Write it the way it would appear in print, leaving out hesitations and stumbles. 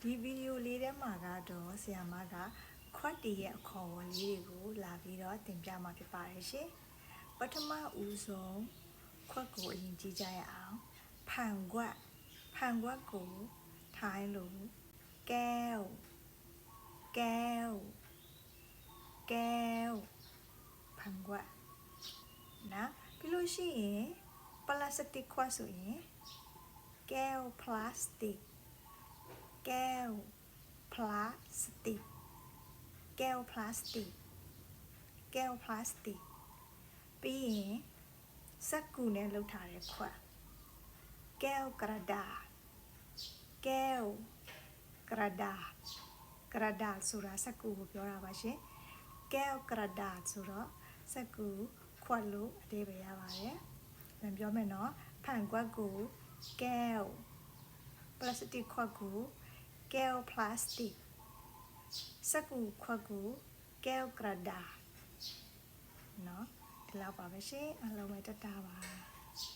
ဒီဗီဒီယိုလေးထဲမှာကတော့ဆရာမကခွက်တီရဲ့အခေါ်အဝေါ်လေးတွေကိုလာပြီးတော့သင်ပြမှာဖြစ်ပါတယ်ရှင်ပထမဦးဆုံးခွက်ကိုအရင်ကြည့်ကြရအောင်ဖန်ခွက်ကိုထိုင်းလို့แก้วဖန်ခွက်နော်ပြီးလို့ရှိရင်ပလတ်စတစ်ခွက်ဆိုရင်แก้วพลาสติกแก้วพลาสติกပြီးရင်စက္ကူနဲ့လှုပ်ထားတဲ့ခွက်แก้วกระดาษกระดาษဆိုတာစက္ကူကိုပြောတာပါရှင်แก้วกระดาษဆိုတော့စက္ကူခွက်လို့အဓိပ္ပာယ်ရပါတယ်ပြန်ပြောမယ်နော်ဖန်ခွက်ကိုแก้วပလတ်စတစ်ခွက်ကိုแก้วพลาสติกစက္ကူခွက်ကိုแก้วกระดาษเนาะဒီလောက်ပါပဲရှင်အားလုံးပဲတတ်တာပါ